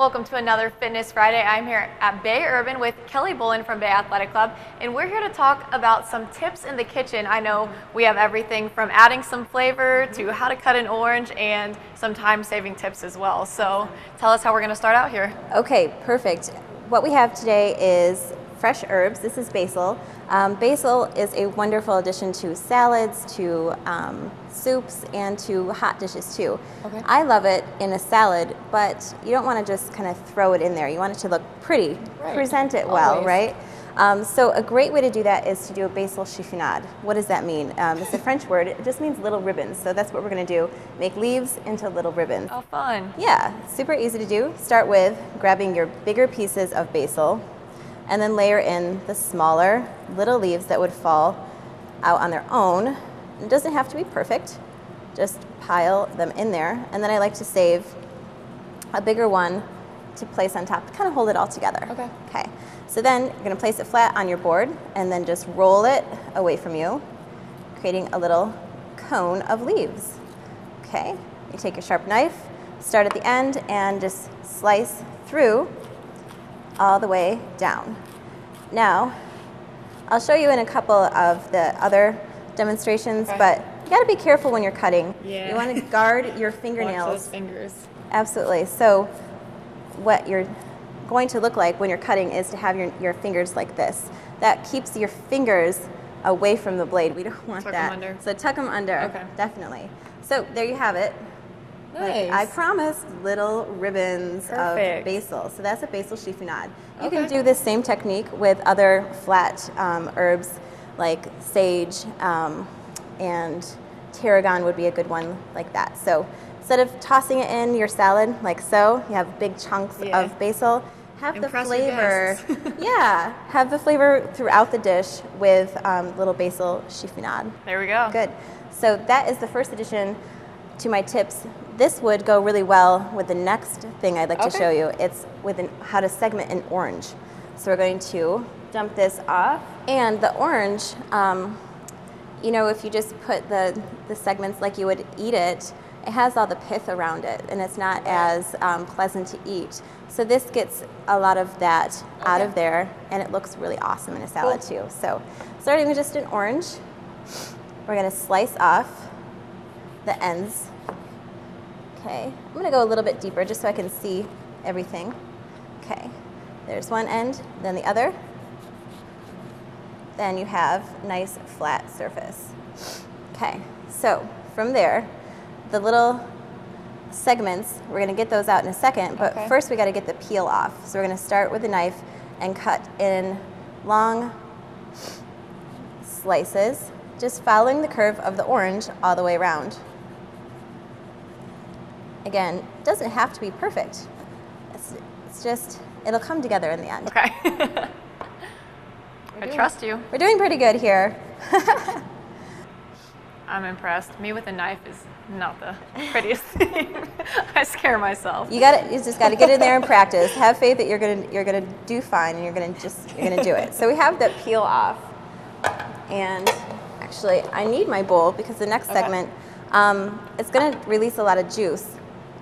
Welcome to another Fitness Friday. I'm here at Bay Urban with Kelly Bullen from Bay Athletic Club, and we're here to talk about some tips in the kitchen. I know we have everything from adding some flavor to how to cut an orange and some time-saving tips as well. So tell us how we're going to start out here. Okay, perfect. What we have today is fresh herbs. This is basil. Basil is a wonderful addition to salads, to soups, and to hot dishes too. Okay. I love it in a salad, but you don't want to just kind of throw it in there. You want it to look pretty, Right. present it well, Always. right? So a great way to do that is to do a basil chiffonade. What does that mean? It's a French word. It just means little ribbons. So that's what we're going to do. Make leaves into little ribbons. Oh, fun. Yeah, super easy to do. Start with grabbing your bigger pieces of basil and then layer in the smaller little leaves that would fall out on their own. It doesn't have to be perfect. Just pile them in there. And then I like to save a bigger one to place on top to kind of hold it all together. Okay. So then you're going to place it flat on your board and then just roll it away from you, creating a little cone of leaves. Okay. You take your sharp knife, start at the end, and just slice through all the way down. Now, I'll show you in a couple of the other demonstrations, but you got to be careful when you're cutting. Yeah. You want to guard your Watch fingernails. those fingers. Absolutely. So what you're going to look like when you're cutting is to have your fingers like this. That keeps your fingers away from the blade. We don't want Tuck that. 'em under. So tuck them under, Okay. definitely. So there you have it. Nice. Like I promised, little ribbons Perfect. of basil. So that's a basil chiffonade. You Okay. can do this same technique with other flat herbs like sage and tarragon would be a good one like that. So instead of tossing it in your salad like so, you have big chunks Yeah. of basil. Have Impress the your flavor, guests. yeah, have the flavor throughout the dish with little basil chiffonade. There we go. Good. So that is the first addition to my tips. This would go really well with the next thing I'd like to Okay. show you. It's with how to segment an orange. So we're going to dump this off. And the orange, you know, if you just put the segments like you would eat it, it has all the pith around it, and it's not as pleasant to eat. So this gets a lot of that out of there, and it looks really awesome in a salad too. So starting with just an orange, we're gonna slice off the ends. Okay, I'm gonna go a little bit deeper just so I can see everything. Okay, there's one end, then the other. Then you have nice flat surface. Okay, so from there, the little segments, we're gonna get those out in a second, but Okay. first we gotta get the peel off. So we're gonna start with a knife and cut in long slices, just following the curve of the orange all the way around. Again, it doesn't have to be perfect. It's just, it'll come together in the end. Okay. I trust you. We're doing pretty good here. I'm impressed. Me with a knife is not the prettiest thing. I scare myself. You just got to get in there and practice. Have faith that you're gonna do fine, and you're gonna do it. So we have that peel off, and actually I need my bowl because the next segment, it's gonna release a lot of juice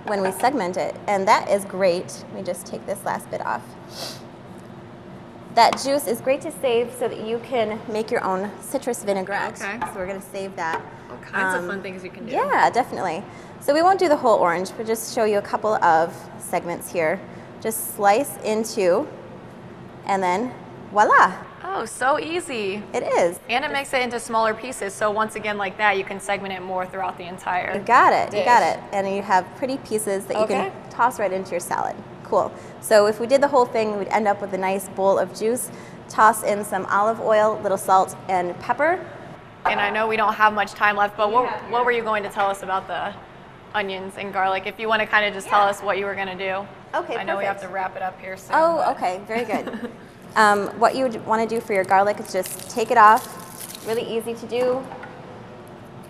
when we segment it, and that is great. Let me just take this last bit off. That juice is great to save so that you can make your own citrus vinaigrette. Okay. So we're gonna save that. All kinds of fun things you can do. Yeah, definitely. So we won't do the whole orange, but just show you a couple of segments here. Just slice into, and then voila, Oh, so easy. it is. And it makes it into smaller pieces. So once again, like that, you can segment it more throughout the entire. You got it, you got dish. it. And you have pretty pieces that you Okay. can toss right into your salad. Cool. So if we did the whole thing, we'd end up with a nice bowl of juice. Toss in some olive oil, little salt, and pepper. And I know we don't have much time left, but what were you going to tell us about the onions and garlic? If you want to kind of just tell us what you were going to do. Okay, I know we have to perfect. wrap it up here soon. Oh, but- okay, very good. What you would want to do for your garlic is just take it off. Really easy to do.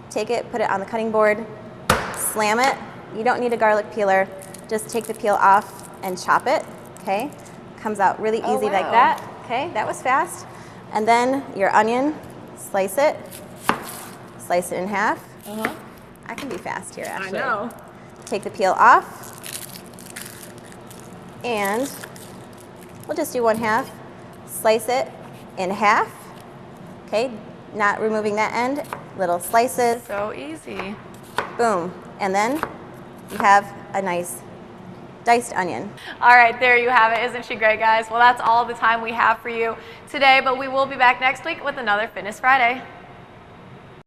Take it, put it on the cutting board, slam it. You don't need a garlic peeler. Just take the peel off and chop it, okay? Comes out really Oh, easy like wow. that. Okay, that was fast. And then your onion, slice it in half. I can be fast here, actually. I know. Take the peel off. And we'll just do 1/2. Slice it in half. Okay, not removing that end. Little slices. So easy. Boom. And then you have a nice diced onion. All right, there you have it. Isn't she great, guys? Well, that's all the time we have for you today, but we will be back next week with another Fitness Friday.